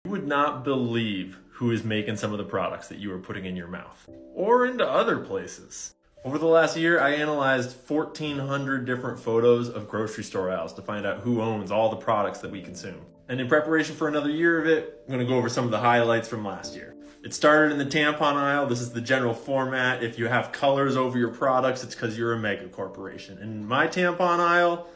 You would not believe who is making some of the products that you are putting in your mouth or into other places. Over the last year, I analyzed 1,400 different photos of grocery store aisles to find out who owns all the products that we consume. And in preparation for another year of it, I'm gonna go over some of the highlights from last year. It started in the tampon aisle. This is the general format. If you have colors over your products, it's because you're a mega corporation. In my tampon aisle,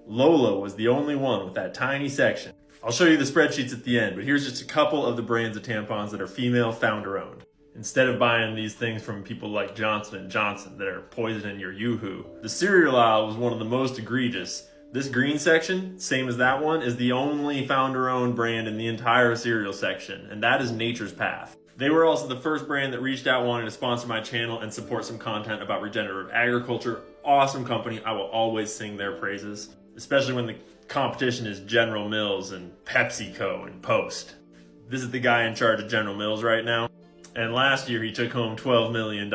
Lola was the only one with that tiny section. I'll show you the spreadsheets at the end, but here's just a couple of the brands of tampons that are female founder owned. Instead of buying these things from people like Johnson & Johnson that are poisoning your yoo-hoo, the cereal aisle was one of the most egregious. This green section, same as that one, is the only founder-owned brand in the entire cereal section, and that is Nature's Path. They were also the first brand that reached out wanting to sponsor my channel and support some content about regenerative agriculture. Awesome company. I will always sing their praises, especially when the competition is General Mills and PepsiCo and Post. This is the guy in charge of General Mills right now. And last year he took home $12 million.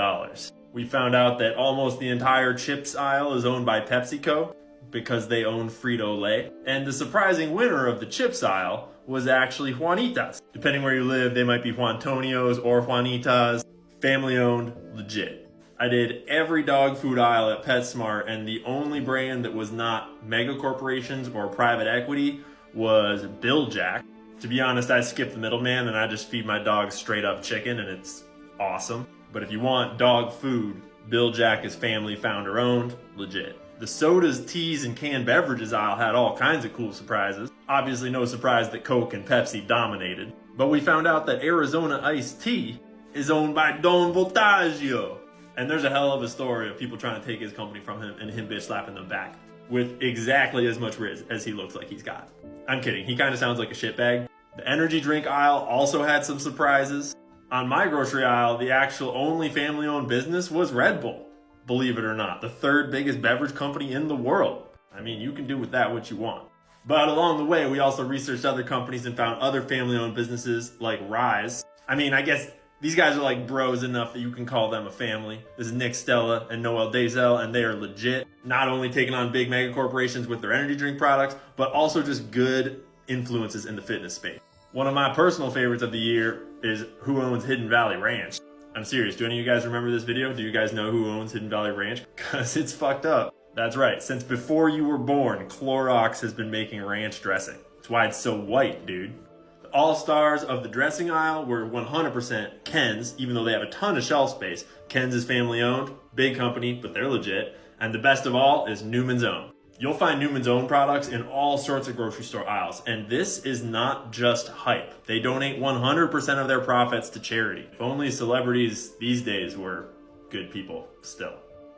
We found out that almost the entire chips aisle is owned by PepsiCo because they own Frito-Lay. And the surprising winner of the chips aisle was actually Juanitas. Depending where you live, they might be Juantonios or Juanitas. Family owned, legit. I did every dog food aisle at PetSmart, and the only brand that was not mega corporations or private equity was Bill Jack. To be honest, I skipped the middleman and I just feed my dogs straight up chicken, and it's awesome. But if you want dog food, Bill Jack is family founder owned, legit. The sodas, teas, and canned beverages aisle had all kinds of cool surprises. Obviously no surprise that Coke and Pepsi dominated. But we found out that Arizona iced tea is owned by Don Voltaggio. And there's a hell of a story of people trying to take his company from him and him bitch slapping them back with exactly as much riz as he looks like he's got. I'm kidding, he kind of sounds like a shitbag. The energy drink aisle also had some surprises. On my grocery aisle, the actual only family-owned business was Red Bull. Believe it or not, the third biggest beverage company in the world. I mean, you can do with that what you want. But along the way, we also researched other companies and found other family-owned businesses like Rise. I mean, I guess these guys are like bros enough that you can call them a family. This is Nick Stella and Noel Dazel, and they are legit. Not only taking on big mega corporations with their energy drink products, but also just good influences in the fitness space. One of my personal favorites of the year is who owns Hidden Valley Ranch. I'm serious, do any of you guys remember this video? Do you guys know who owns Hidden Valley Ranch? Because it's fucked up. That's right, since before you were born, Clorox has been making ranch dressing. That's why it's so white, dude. The all-stars of the dressing aisle were 100% Ken's, even though they have a ton of shelf space. Ken's is family owned, big company, but they're legit. And the best of all is Newman's Own. You'll find Newman's Own products in all sorts of grocery store aisles, and this is not just hype. They donate 100% of their profits to charity. If only celebrities these days were good people still.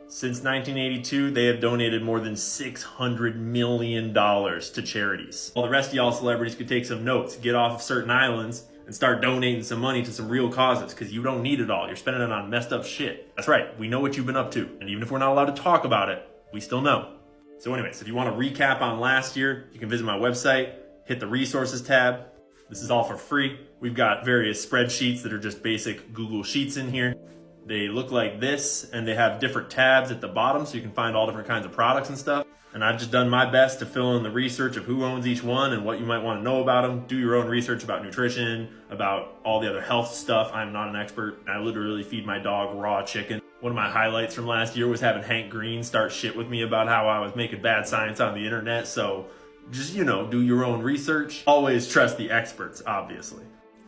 Since 1982, they have donated more than $600 million to charities. While the rest of y'all celebrities could take some notes, get off of certain islands, and start donating some money to some real causes, because you don't need it all. You're spending it on messed up shit. That's right, we know what you've been up to, and even if we're not allowed to talk about it, we still know. So anyways, if you want to recap on last year, you can visit my website, hit the resources tab. This is all for free. We've got various spreadsheets that are just basic Google Sheets in here. They look like this, and they have different tabs at the bottom so you can find all different kinds of products and stuff. And I've just done my best to fill in the research of who owns each one and what you might want to know about them. Do your own research about nutrition, about all the other health stuff. I'm not an expert. I literally feed my dog raw chicken. One of my highlights from last year was having Hank Green start shit with me about how I was making bad science on the internet. So just, do your own research. Always trust the experts, obviously.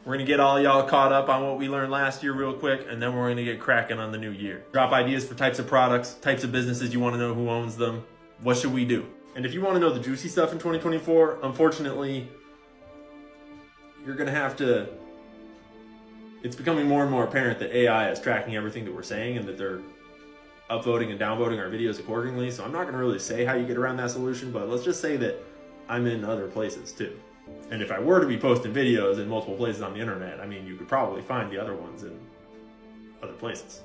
We're gonna get all y'all caught up on what we learned last year real quick, and then we're gonna get cracking on the new year. Drop ideas for types of products, types of businesses you wanna know who owns them. What should we do? And if you wanna know the juicy stuff in 2024, unfortunately, you're gonna have to, it's becoming more and more apparent that AI is tracking everything that we're saying and that they're upvoting and downvoting our videos accordingly. So I'm not gonna really say how you get around that solution, but let's just say that I'm in other places too. And if I were to be posting videos in multiple places on the internet, I mean, you could probably find the other ones in other places.